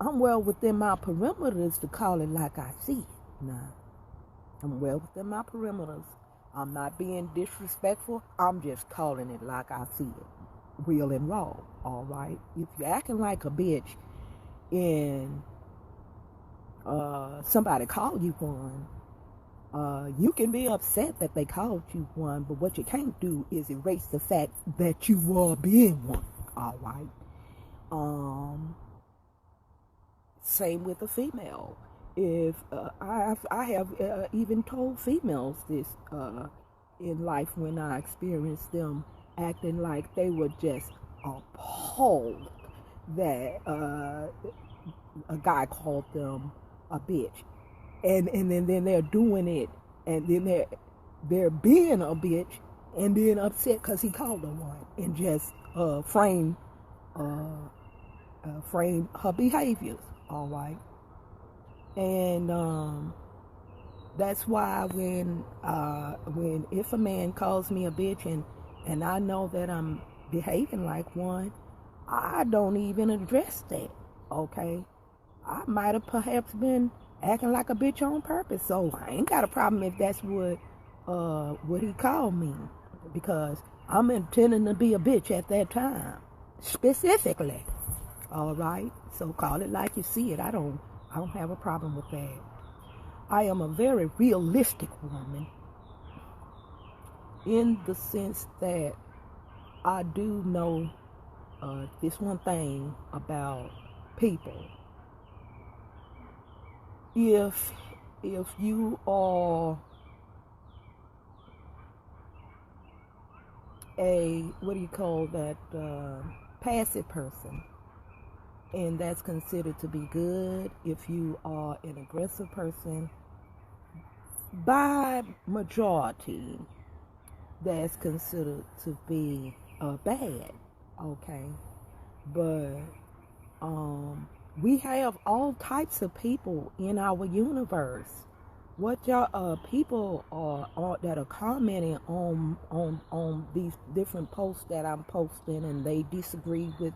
I'm well within my perimeters to call it like I see it. Nah, I'm well within my perimeters. I'm not being disrespectful. I'm just calling it like I see it, real and raw. All right. If you're acting like a bitch and somebody called you one, you can be upset that they called you one, but what you can't do is erase the fact that you were being one. All right. Same with a female. If I have even told females this in life when I experienced them acting like they were just appalled that a guy called them a bitch, and then they're doing it, and then they're being a bitch, and then upset because he called them one, and just frame her behaviors. All right. And that's why when if a man calls me a bitch and I know that I'm behaving like one, I don't even address that. Okay, I might have perhaps been acting like a bitch on purpose, so I ain't got a problem if that's what he called me, because I'm intending to be a bitch at that time specifically. All right, so call it like you see it. I don't have a problem with that. I am a very realistic woman in the sense that I do know this one thing about people. If you are a, what do you call that, passive person, and that's considered to be good. If you are an aggressive person, by majority, that's considered to be bad. Okay, but we have all types of people in our universe. What y'all people are that are commenting on these different posts that I'm posting, and they disagree with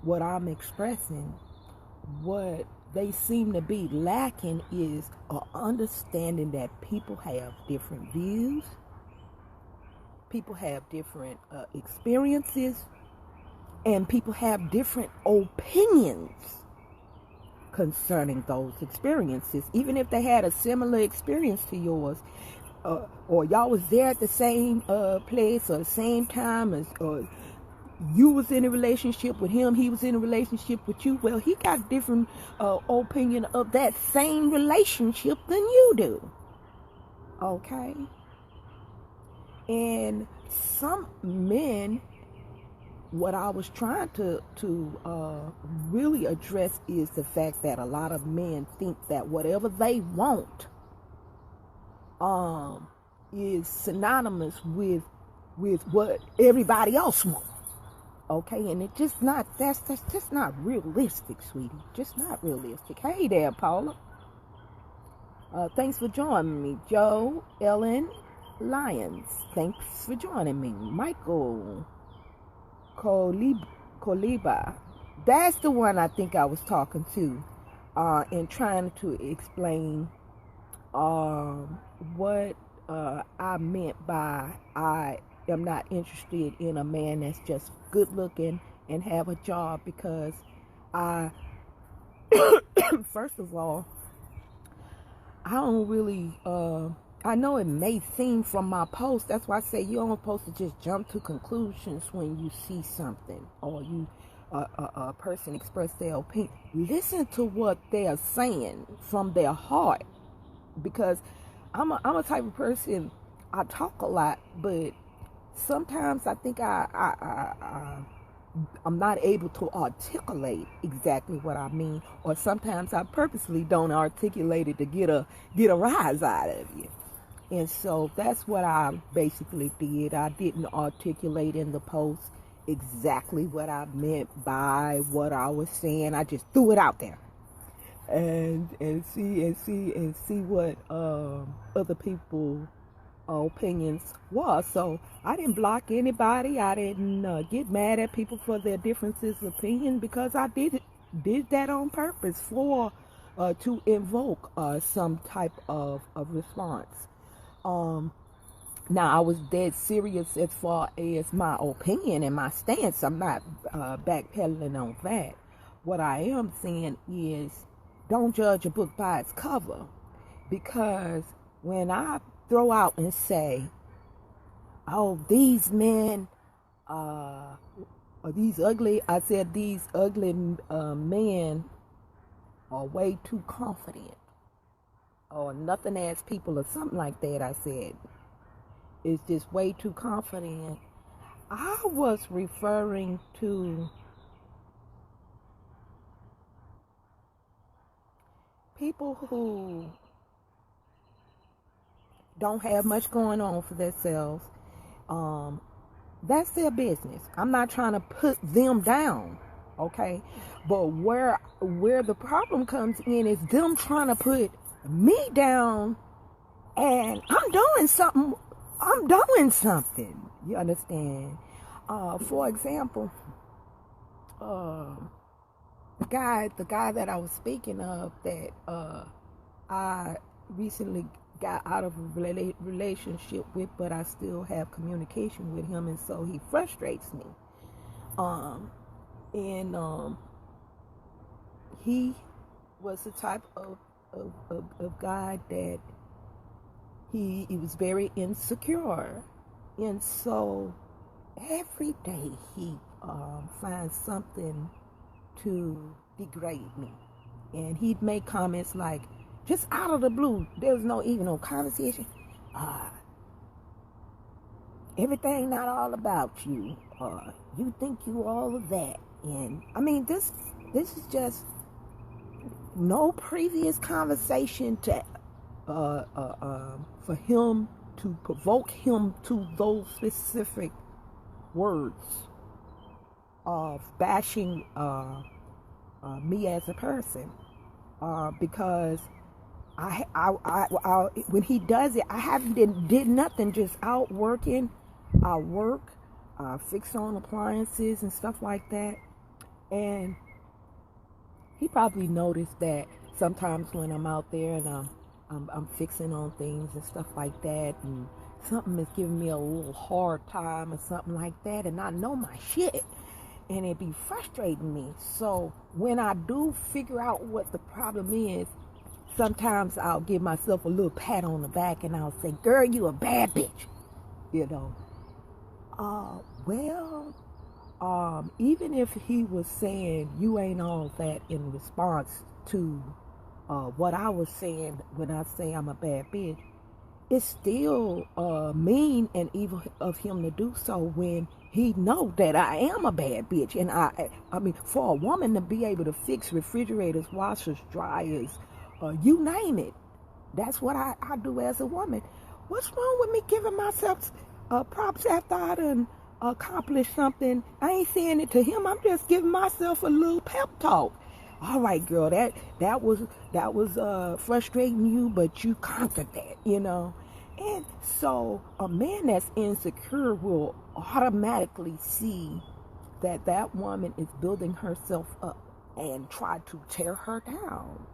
what I'm expressing, what they seem to be lacking is an understanding that people have different views, people have different experiences, and people have different opinions concerning those experiences. Even if they had a similar experience to yours, or y'all was there at the same place or the same time, or you was in a relationship with him, he was in a relationship with you, well, he got a different opinion of that same relationship than you do. Okay? And some men, what I was trying to really address is the fact that a lot of men think that whatever they want is synonymous with what everybody else wants. Okay, and it's just not, that's just not realistic, sweetie. Just not realistic. Hey there, Paula. Thanks for joining me. Joe, Ellen, Lyons, thanks for joining me. Michael Koliba. That's the one I think I was talking to, and trying to explain what I meant by I am not interested in a man that's just good looking and have a job, because I first of all, I don't really I know it may seem from my post, that's why I say you aren't supposed to just jump to conclusions when you see something, or you a person express their opinion. Listen to what they're saying from their heart, because I'm a type of person, I talk a lot, but sometimes I think I'm not able to articulate exactly what I mean, or sometimes I purposely don't articulate it to get a rise out of you. And so that's what I basically did. I didn't articulate in the post exactly what I meant by what I was saying. I just threw it out there, and see what other people opinions was. So I didn't block anybody. I didn't get mad at people for their differences of opinion, because I did that on purpose for to invoke some type of response. Now, I was dead serious as far as my opinion and my stance. I'm not backpedaling on that. What I am saying is, don't judge a book by its cover. Because when I throw out and say, oh, these men, or these ugly men are way too confident, or nothing as people, or something like that, I said, is just way too confident. I was referring to people who don't have much going on for themselves. That's their business. I'm not trying to put them down, okay? But where the problem comes in is them trying to put me down, and I'm doing something. You understand? For example, the guy that I was speaking of, that I recently got out of a relationship with, but I still have communication with him, and so he frustrates me. He was the type of guy that he was very insecure, and so every day he finds something to degrade me, and he'd make comments like, just out of the blue, there was no conversation. Everything not all about you. You think you all of that. And I mean, this is just no previous conversation to for him to provoke him to those specific words of bashing me as a person, because I when he does it, I haven't did nothing, just out working. I work, fix on appliances and stuff like that, and he probably noticed that sometimes when I'm out there and I'm fixing on things and stuff like that, and something is giving me a little hard time or something like that, and I know my shit, and it be frustrating me. So when I do figure out what the problem is, sometimes I'll give myself a little pat on the back and I'll say, girl, you a bad bitch, you know. Even if he was saying you ain't all that in response to what I was saying when I say I'm a bad bitch, it's still mean and evil of him to do so when he know that I am a bad bitch. And I mean, for a woman to be able to fix refrigerators, washers, dryers, you name it, that's what I do as a woman. What's wrong with me giving myself props after I done accomplished something? I ain't saying it to him. I'm just giving myself a little pep talk. All right, girl, that was frustrating you, but you conquered that, you know. And so a man that's insecure will automatically see that that woman is building herself up and try to tear her down.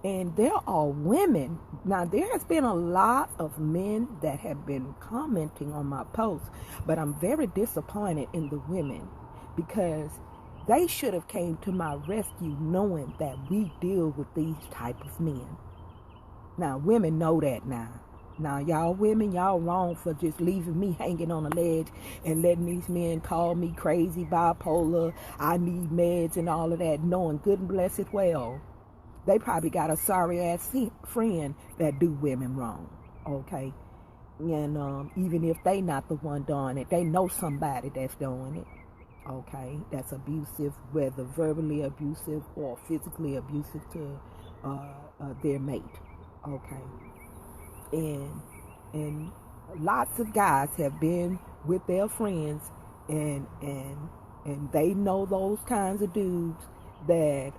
And there are women, now there has been a lot of men that have been commenting on my posts, but I'm very disappointed in the women, because they should have came to my rescue knowing that we deal with these type of men. Now, women know that now. Now, y'all women, y'all wrong for just leaving me hanging on a ledge and letting these men call me crazy, bipolar, I need meds and all of that, knowing good and blessed well they probably got a sorry-ass friend that do women wrong, okay? And even if they not the one doing it, they know somebody that's doing it, okay? That's abusive, whether verbally abusive or physically abusive to their mate, okay? And lots of guys have been with their friends, and they know those kinds of dudes that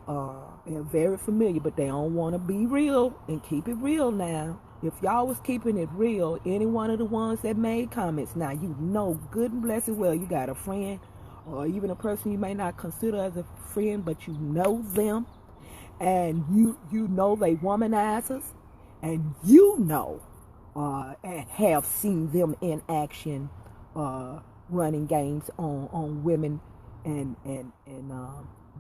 they're very familiar, but they don't want to be real and keep it real now. If y'all was keeping it real, any one of the ones that made comments, now you know good and blessed well you got a friend or even a person you may not consider as a friend, but you know them, and you know they womanizers, and you know and have seen them in action running games on women and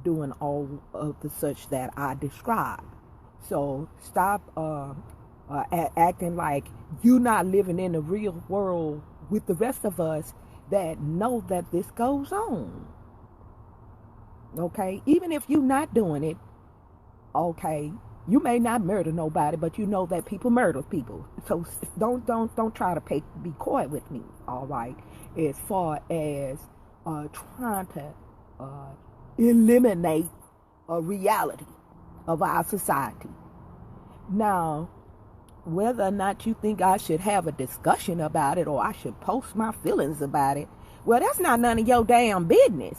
doing all of the such that I described. So stop acting like you're not living in the real world with the rest of us that know that this goes on. Okay? Even if you're not doing it, okay, you may not murder nobody, but you know that people murder people. So don't try to be coy with me, all right? As far as trying to eliminate a reality of our society. Now, whether or not you think I should have a discussion about it or I should post my feelings about it, well, that's not none of your damn business.